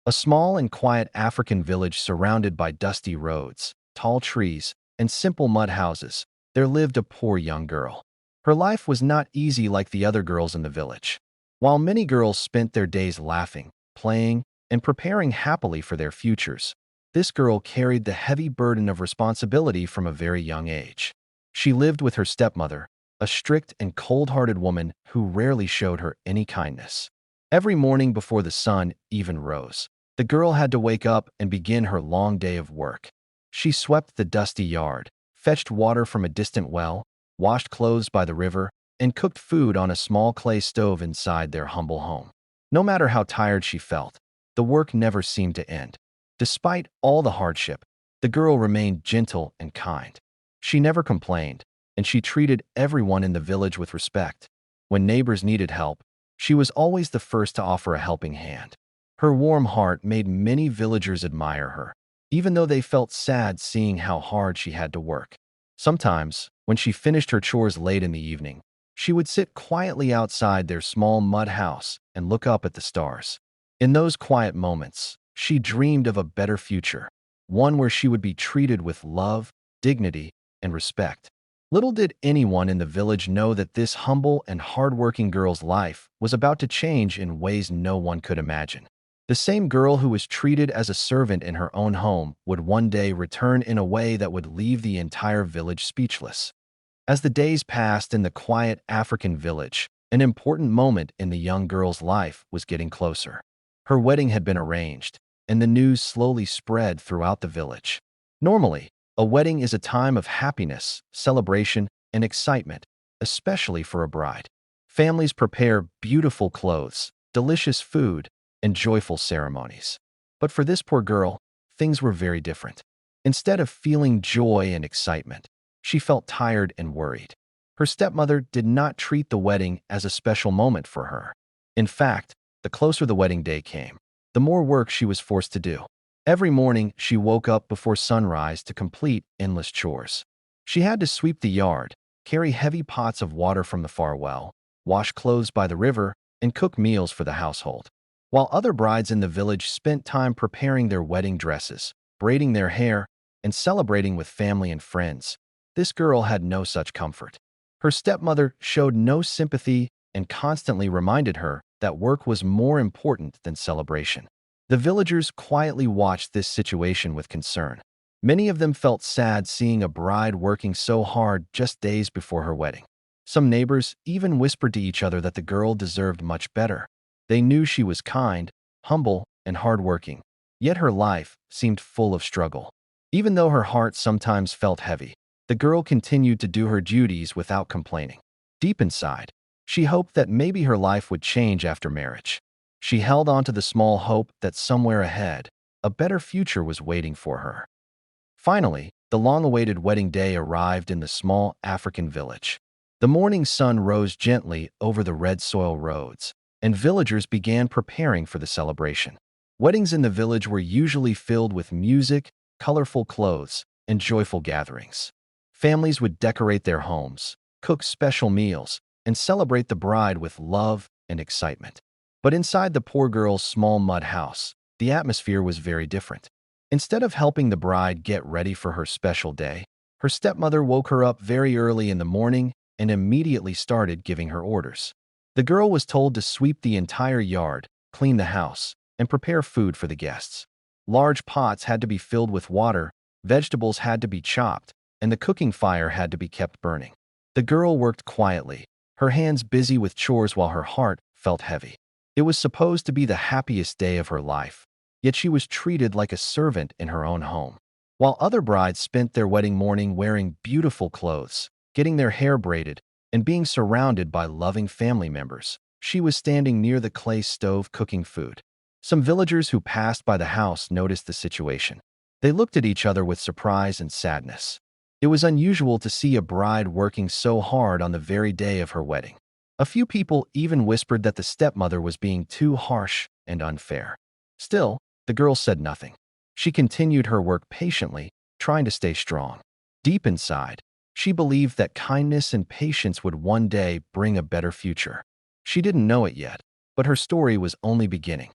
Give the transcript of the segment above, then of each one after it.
A small and quiet African village surrounded by dusty roads, tall trees, and simple mud houses, there lived a poor young girl. Her life was not easy like the other girls in the village. While many girls spent their days laughing, playing, and preparing happily for their futures, this girl carried the heavy burden of responsibility from a very young age. She lived with her stepmother, a strict and cold-hearted woman who rarely showed her any kindness. Every morning before the sun even rose, the girl had to wake up and begin her long day of work. She swept the dusty yard, fetched water from a distant well, washed clothes by the river, and cooked food on a small clay stove inside their humble home. No matter how tired she felt, the work never seemed to end. Despite all the hardship, the girl remained gentle and kind. She never complained, and she treated everyone in the village with respect. When neighbors needed help, she was always the first to offer a helping hand. Her warm heart made many villagers admire her, even though they felt sad seeing how hard she had to work. Sometimes, when she finished her chores late in the evening, she would sit quietly outside their small mud house and look up at the stars. In those quiet moments, she dreamed of a better future, one where she would be treated with love, dignity, and respect. Little did anyone in the village know that this humble and hardworking girl's life was about to change in ways no one could imagine. The same girl who was treated as a servant in her own home would one day return in a way that would leave the entire village speechless. As the days passed in the quiet African village, an important moment in the young girl's life was getting closer. Her wedding had been arranged, and the news slowly spread throughout the village. Normally, a wedding is a time of happiness, celebration, and excitement, especially for a bride. Families prepare beautiful clothes, delicious food, and joyful ceremonies. But for this poor girl, things were very different. Instead of feeling joy and excitement, she felt tired and worried. Her stepmother did not treat the wedding as a special moment for her. In fact, the closer the wedding day came, the more work she was forced to do. Every morning, she woke up before sunrise to complete endless chores. She had to sweep the yard, carry heavy pots of water from the far well, wash clothes by the river, and cook meals for the household. While other brides in the village spent time preparing their wedding dresses, braiding their hair, and celebrating with family and friends, this girl had no such comfort. Her stepmother showed no sympathy and constantly reminded her that work was more important than celebration. The villagers quietly watched this situation with concern. Many of them felt sad seeing a bride working so hard just days before her wedding. Some neighbors even whispered to each other that the girl deserved much better. They knew she was kind, humble, and hardworking, yet her life seemed full of struggle. Even though her heart sometimes felt heavy, the girl continued to do her duties without complaining. Deep inside, she hoped that maybe her life would change after marriage. She held on to the small hope that somewhere ahead, a better future was waiting for her. Finally, the long-awaited wedding day arrived in the small African village. The morning sun rose gently over the red soil roads, and villagers began preparing for the celebration. Weddings in the village were usually filled with music, colorful clothes, and joyful gatherings. Families would decorate their homes, cook special meals, and celebrate the bride with love and excitement. But inside the poor girl's small mud house, the atmosphere was very different. Instead of helping the bride get ready for her special day, her stepmother woke her up very early in the morning and immediately started giving her orders. The girl was told to sweep the entire yard, clean the house, and prepare food for the guests. Large pots had to be filled with water, vegetables had to be chopped, and the cooking fire had to be kept burning. The girl worked quietly, her hands busy with chores while her heart felt heavy. It was supposed to be the happiest day of her life, yet she was treated like a servant in her own home. While other brides spent their wedding morning wearing beautiful clothes, getting their hair braided, and being surrounded by loving family members, she was standing near the clay stove cooking food. Some villagers who passed by the house noticed the situation. They looked at each other with surprise and sadness. It was unusual to see a bride working so hard on the very day of her wedding. A few people even whispered that the stepmother was being too harsh and unfair. Still, the girl said nothing. She continued her work patiently, trying to stay strong. Deep inside, she believed that kindness and patience would one day bring a better future. She didn't know it yet, but her story was only beginning.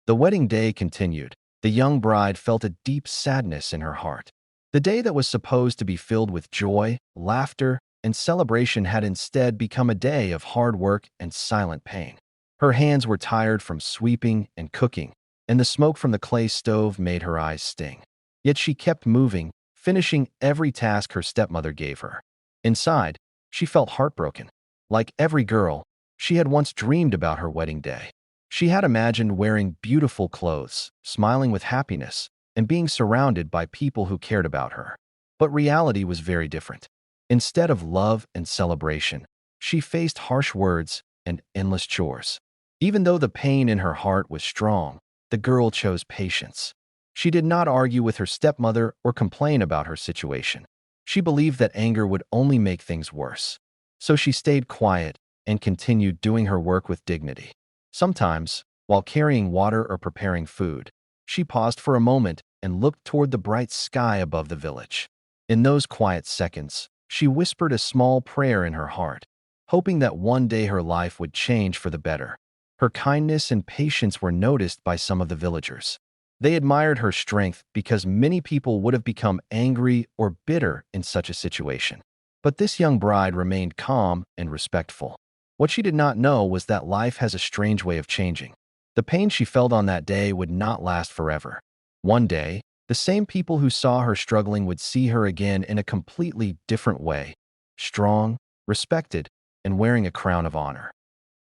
The wedding day continued. The young bride felt a deep sadness in her heart. The day that was supposed to be filled with joy, laughter, and celebration had instead become a day of hard work and silent pain. Her hands were tired from sweeping and cooking, and the smoke from the clay stove made her eyes sting. Yet she kept moving, finishing every task her stepmother gave her. Inside, she felt heartbroken. Like every girl, she had once dreamed about her wedding day. She had imagined wearing beautiful clothes, smiling with happiness, and being surrounded by people who cared about her. But reality was very different. Instead of love and celebration, she faced harsh words and endless chores. Even though the pain in her heart was strong, the girl chose patience. She did not argue with her stepmother or complain about her situation. She believed that anger would only make things worse. So she stayed quiet and continued doing her work with dignity. Sometimes, while carrying water or preparing food, she paused for a moment and looked toward the bright sky above the village. In those quiet seconds, she whispered a small prayer in her heart, hoping that one day her life would change for the better. Her kindness and patience were noticed by some of the villagers. They admired her strength because many people would have become angry or bitter in such a situation. But this young bride remained calm and respectful. What she did not know was that life has a strange way of changing. The pain she felt on that day would not last forever. One day, the same people who saw her struggling would see her again in a completely different way, strong, respected, and wearing a crown of honor.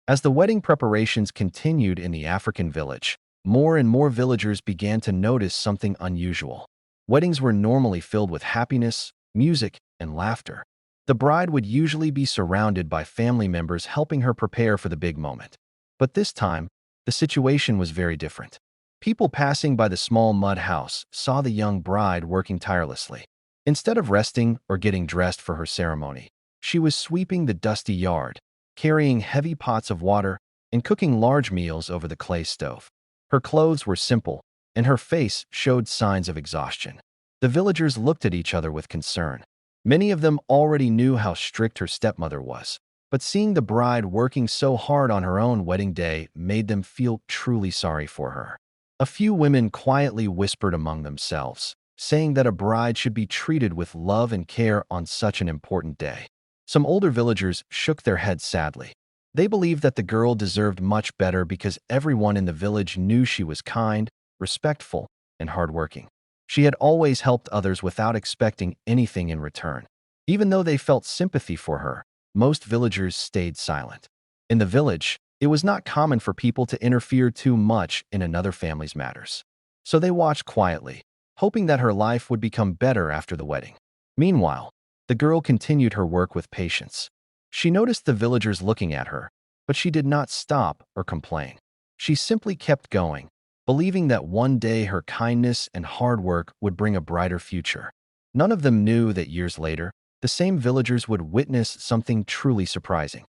As the wedding preparations continued in the African village, more and more villagers began to notice something unusual. Weddings were normally filled with happiness, music, and laughter. The bride would usually be surrounded by family members helping her prepare for the big moment. But this time, the situation was very different. People passing by the small mud house saw the young bride working tirelessly. Instead of resting or getting dressed for her ceremony, she was sweeping the dusty yard, carrying heavy pots of water, and cooking large meals over the clay stove. Her clothes were simple, and her face showed signs of exhaustion. The villagers looked at each other with concern. Many of them already knew how strict her stepmother was, but seeing the bride working so hard on her own wedding day made them feel truly sorry for her. A few women quietly whispered among themselves, saying that a bride should be treated with love and care on such an important day. Some older villagers shook their heads sadly. They believed that the girl deserved much better because everyone in the village knew she was kind, respectful, and hardworking. She had always helped others without expecting anything in return. Even though they felt sympathy for her, most villagers stayed silent. In the village, it was not common for people to interfere too much in another family's matters. So they watched quietly, hoping that her life would become better after the wedding. Meanwhile, the girl continued her work with patience. She noticed the villagers looking at her, but she did not stop or complain. She simply kept going, believing that one day her kindness and hard work would bring a brighter future. None of them knew that years later, the same villagers would witness something truly surprising.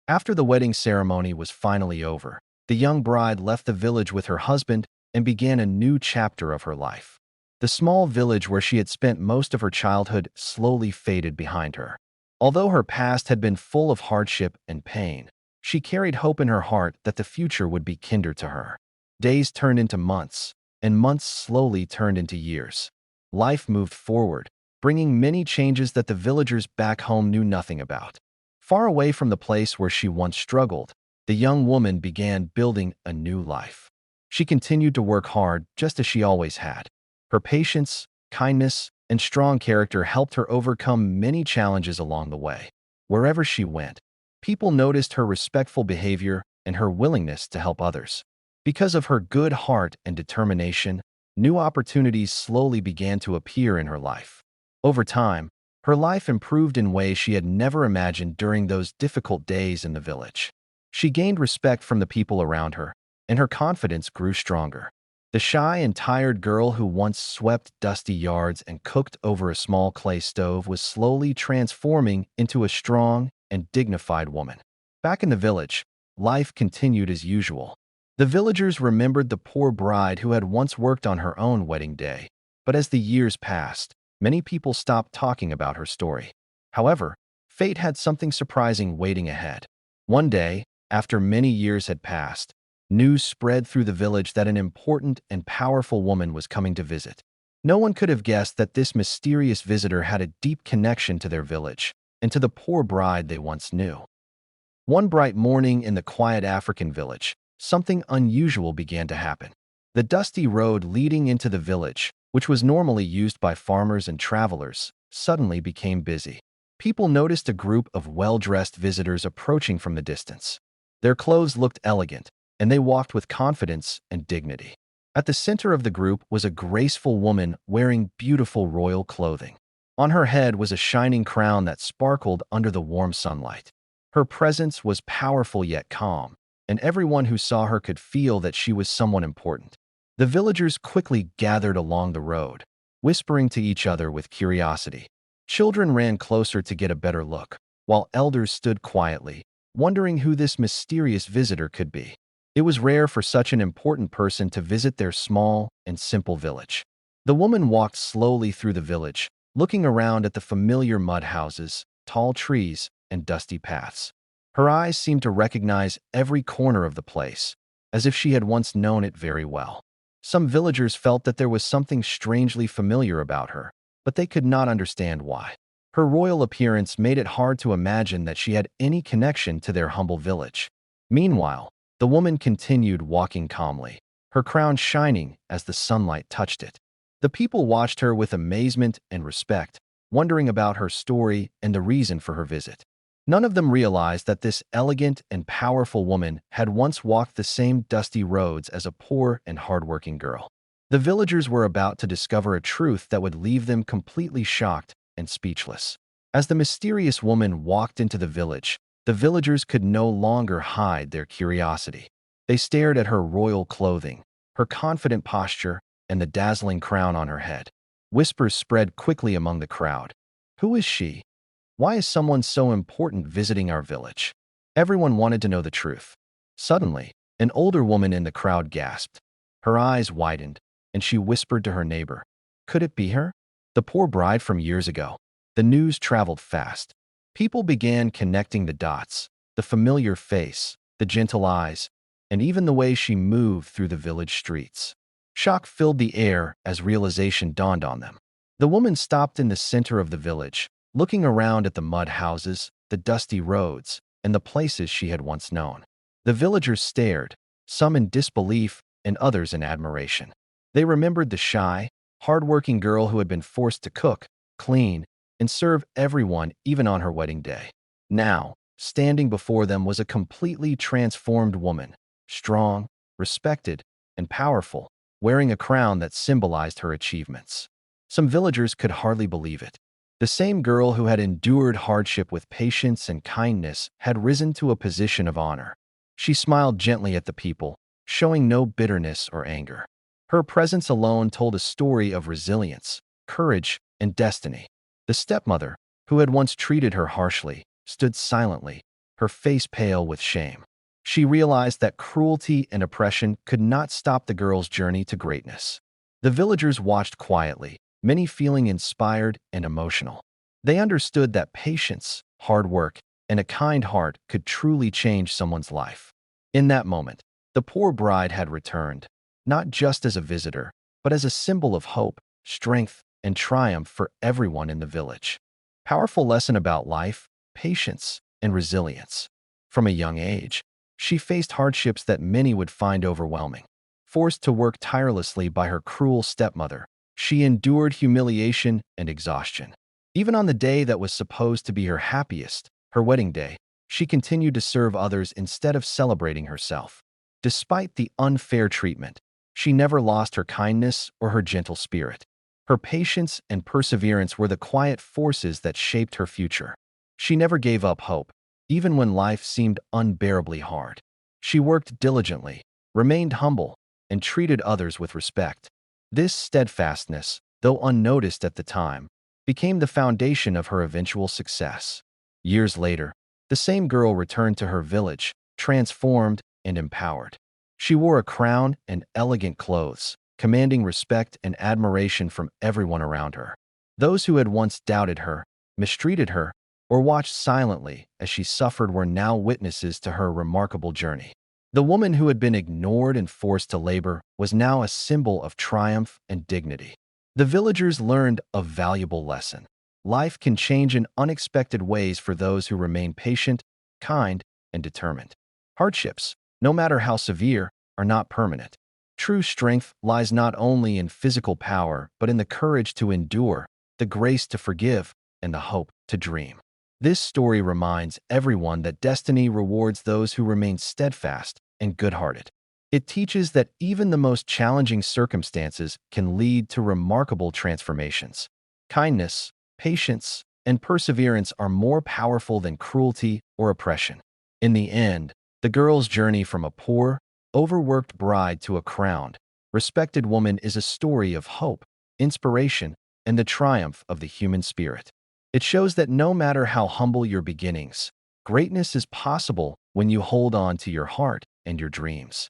After the wedding ceremony was finally over, the young bride left the village with her husband and began a new chapter of her life. The small village where she had spent most of her childhood slowly faded behind her. Although her past had been full of hardship and pain, she carried hope in her heart that the future would be kinder to her. Days turned into months, and months slowly turned into years. Life moved forward, bringing many changes that the villagers back home knew nothing about. Far away from the place where she once struggled, the young woman began building a new life. She continued to work hard just as she always had. Her patience, kindness, and strong character helped her overcome many challenges along the way. Wherever she went, people noticed her respectful behavior and her willingness to help others. Because of her good heart and determination, new opportunities slowly began to appear in her life. Over time, her life improved in ways she had never imagined during those difficult days in the village. She gained respect from the people around her, and her confidence grew stronger. The shy and tired girl who once swept dusty yards and cooked over a small clay stove was slowly transforming into a strong and dignified woman. Back in the village, life continued as usual. The villagers remembered the poor bride who had once worked on her own wedding day, but as the years passed, many people stopped talking about her story. However, fate had something surprising waiting ahead. One day, after many years had passed, News spread through the village that an important and powerful woman was coming to visit. No one could have guessed that this mysterious visitor had a deep connection to their village and to the poor bride they once knew. One bright morning in the quiet African village, something unusual began to happen. The dusty road leading into the village, which was normally used by farmers and travelers, suddenly became busy. People noticed a group of well-dressed visitors approaching from the distance. Their clothes looked elegant, and they walked with confidence and dignity. At the center of the group was a graceful woman wearing beautiful royal clothing. On her head was a shining crown that sparkled under the warm sunlight. Her presence was powerful yet calm, and everyone who saw her could feel that she was someone important. The villagers quickly gathered along the road, whispering to each other with curiosity. Children ran closer to get a better look, while elders stood quietly, wondering who this mysterious visitor could be. It was rare for such an important person to visit their small and simple village. The woman walked slowly through the village, looking around at the familiar mud houses, tall trees, and dusty paths. Her eyes seemed to recognize every corner of the place, as if she had once known it very well. Some villagers felt that there was something strangely familiar about her, but they could not understand why. Her royal appearance made it hard to imagine that she had any connection to their humble village. Meanwhile, the woman continued walking calmly, her crown shining as the sunlight touched it. The people watched her with amazement and respect, wondering about her story and the reason for her visit. None of them realized that this elegant and powerful woman had once walked the same dusty roads as a poor and hardworking girl. The villagers were about to discover a truth that would leave them completely shocked and speechless. As the mysterious woman walked into the villagers could no longer hide their curiosity. They stared at her royal clothing, her confident posture, and the dazzling crown on her head. Whispers spread quickly among the crowd. Who is she? Why is someone so important visiting our village? Everyone wanted to know the truth. Suddenly, an older woman in the crowd gasped. Her eyes widened, and she whispered to her neighbor, "Could it be her? The poor bride from years ago." The news traveled fast. People began connecting the dots, the familiar face, the gentle eyes, and even the way she moved through the village streets. Shock filled the air as realization dawned on them. The woman stopped in the center of the village, looking around at the mud houses, the dusty roads, and the places she had once known. The villagers stared, some in disbelief and others in admiration. They remembered the shy, hard-working girl who had been forced to cook, clean, and serve everyone even on her wedding day. Now, standing before them was a completely transformed woman, strong, respected, and powerful, wearing a crown that symbolized her achievements. Some villagers could hardly believe it. The same girl who had endured hardship with patience and kindness had risen to a position of honor. She smiled gently at the people, showing no bitterness or anger. Her presence alone told a story of resilience, courage, and destiny. The stepmother, who had once treated her harshly, stood silently, her face pale with shame. She realized that cruelty and oppression could not stop the girl's journey to greatness. The villagers watched quietly, many feeling inspired and emotional. They understood that patience, hard work, and a kind heart could truly change someone's life. In that moment, the poor bride had returned, not just as a visitor, but as a symbol of hope, strength, and triumph for everyone in the village. Powerful lesson about life, patience, and resilience. From a young age, she faced hardships that many would find overwhelming. Forced to work tirelessly by her cruel stepmother, she endured humiliation and exhaustion. Even on the day that was supposed to be her happiest, her wedding day, she continued to serve others instead of celebrating herself. Despite the unfair treatment, she never lost her kindness or her gentle spirit. Her patience and perseverance were the quiet forces that shaped her future. She never gave up hope, even when life seemed unbearably hard. She worked diligently, remained humble, and treated others with respect. This steadfastness, though unnoticed at the time, became the foundation of her eventual success. Years later, the same girl returned to her village, transformed and empowered. She wore a crown and elegant clothes, commanding respect and admiration from everyone around her. Those who had once doubted her, mistreated her, or watched silently as she suffered were now witnesses to her remarkable journey. The woman who had been ignored and forced to labor was now a symbol of triumph and dignity. The villagers learned a valuable lesson. Life can change in unexpected ways for those who remain patient, kind, and determined. Hardships, no matter how severe, are not permanent. True strength lies not only in physical power, but in the courage to endure, the grace to forgive, and the hope to dream. This story reminds everyone that destiny rewards those who remain steadfast and good-hearted. It teaches that even the most challenging circumstances can lead to remarkable transformations. Kindness, patience, and perseverance are more powerful than cruelty or oppression. In the end, the girl's journey from a poor, overworked bride to a crowned, respected woman is a story of hope, inspiration, and the triumph of the human spirit. It shows that no matter how humble your beginnings, greatness is possible when you hold on to your heart and your dreams.